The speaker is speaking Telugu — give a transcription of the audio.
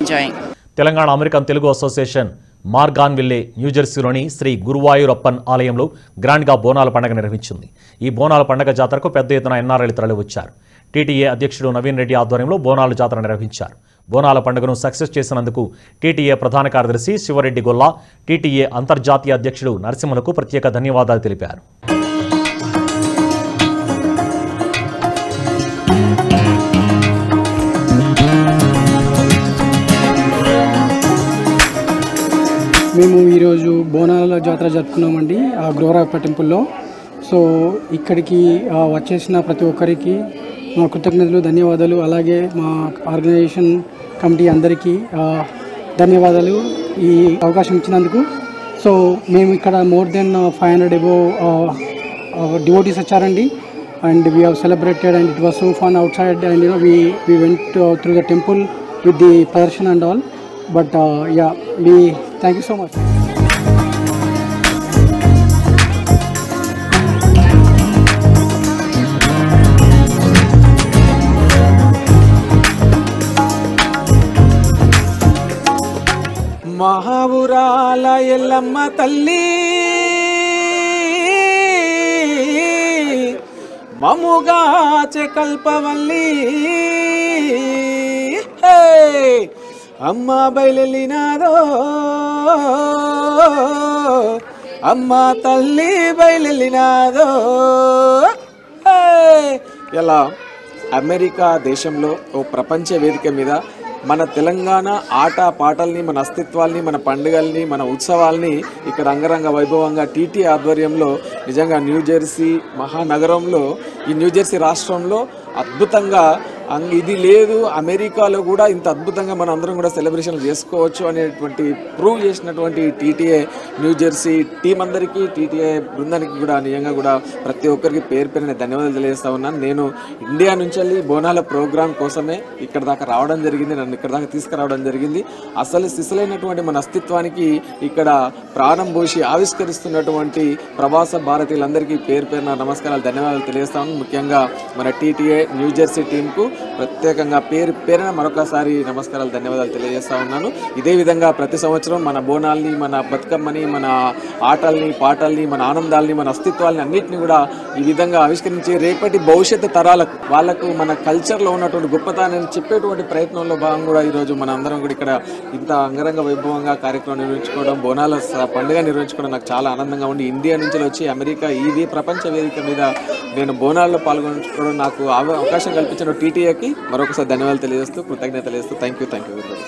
enjoying. Telangana American Telugu association Morganville న్యూజెర్సీలోని శ్రీ గురువాయూరప్పన్ ఆలయంలో గ్రాండ్గా బోనాల పండుగ నిర్వహించింది. ఈ బోనాల పండుగ జాతరకు పెద్ద ఎత్తున ఎన్ఆర్ఐలు తరలివచ్చారు. టీటీఏ అధ్యక్షుడు నవీన్ రెడ్డి ఆధ్వర్యంలో బోనాల జాతర నిర్వహించారు. బోనాల పండుగను సక్సెస్ చేసినందుకు టీటీఏ ప్రధాన కార్యదర్శి శివరెడ్డి గొల్లా, టీటీఏ అంతర్జాతీయ అధ్యక్షుడు నరసింహలకు ప్రత్యేక ధన్యవాదాలు తెలిపారు. మేము ఈరోజు బోనాల జాతర జరుపుకున్నామండి ఆ గురువాయూరప్ప టెంపుల్లో. సో ఇక్కడికి వచ్చేసిన ప్రతి ఒక్కరికి మా కృతజ్ఞతలు, ధన్యవాదాలు. అలాగే మా ఆర్గనైజేషన్ కమిటీ అందరికీ ధన్యవాదాలు ఈ అవకాశం ఇచ్చినందుకు. సో మేము ఇక్కడ మోర్ దెన్ 500 అబోవ్ డివోటీస్ వచ్చారండి. And we have celebrated and it was so fun out side and we went through the temple with the procession and all. But thank you so much. మహావురాల ఎల్లమ్మ తల్లి మముగాచె కల్పవల్లి అమ్మ బయలెల్లినాదో అమ్మ తల్లి బయలెల్లినాదో. ఇలా అమెరికా దేశంలో ఓ ప్రపంచ వేదిక మీద మన తెలంగాణ ఆట పాటల్ని, మన అస్తిత్వాల్ని, మన పండుగల్ని, మన ఉత్సవాల్ని ఇక్కడ అంగరంగ వైభవంగా టీటీ ఆధ్వర్యంలో నిజంగా న్యూజెర్సీ మహానగరంలో, ఈ న్యూజెర్సీ రాష్ట్రంలో అద్భుతంగా ఇది లేదు, అమెరికాలో కూడా ఇంత అద్భుతంగా మనం అందరం కూడా సెలబ్రేషన్లు చేసుకోవచ్చు అనేటువంటి ప్రూవ్ చేసినటువంటి టీటీఏ న్యూజెర్సీ టీం అందరికీ, టీటీఏ బృందానికి కూడా నిజంగా కూడా ప్రతి ఒక్కరికి పేరు పేరున ధన్యవాదాలు తెలియజేస్తా ఉన్నాను. నేను ఇండియా నుంచి వెళ్ళి బోనాల ప్రోగ్రాం కోసమే ఇక్కడ దాకా రావడం జరిగింది, నన్ను ఇక్కడ దాకా తీసుకురావడం జరిగింది. అసలు సిసలైనటువంటి మన అస్తిత్వానికి ఇక్కడ ప్రాణం పోసి ఆవిష్కరిస్తున్నటువంటి ప్రవాస భారతీయులందరికీ పేరు పేరున నమస్కారాలు, ధన్యవాదాలు తెలియజేస్తా ఉన్నాను. ముఖ్యంగా మన టీటీఏ న్యూజెర్సీ టీంకు ప్రత్యేకంగా పేరు పేరున మరొకసారి నమస్కారాలు, ధన్యవాదాలు తెలియజేస్తా ఉన్నాను. ఇదే విధంగా ప్రతి సంవత్సరం మన బోనాల్ని, మన బతుకమ్మని, మన ఆటల్ని, పాటల్ని, మన ఆనందాల్ని, మన అస్తిత్వాల్ని అన్నింటినీ కూడా ఈ విధంగా ఆవిష్కరించి రేపటి భవిష్యత్తు తరాలకు వాళ్ళకు మన కల్చర్లో ఉన్నటువంటి గొప్పతనాన్ని చెప్పేటువంటి ప్రయత్నంలో భాగంగా కూడా ఈరోజు మన అందరం కూడా ఇక్కడ ఇంత అంగరంగ వైభవంగా కార్యక్రమం నిర్వహించుకోవడం, బోనాల పండుగ నిర్వహించుకోవడం నాకు చాలా ఆనందంగా ఉండి, ఇండియా నుంచి వచ్చి అమెరికా ఇది ప్రపంచ వేదిక మీద నేను బోనాల్లో పాల్గొనడం నాకు అవకాశం కల్పించిన టీటీఏకి మరొకసారి ధన్యవాదాలు తెలియజేస్తూ, కృతజ్ఞత తెలియజేస్తూ థ్యాంక్ యూ వెరీ మచ్.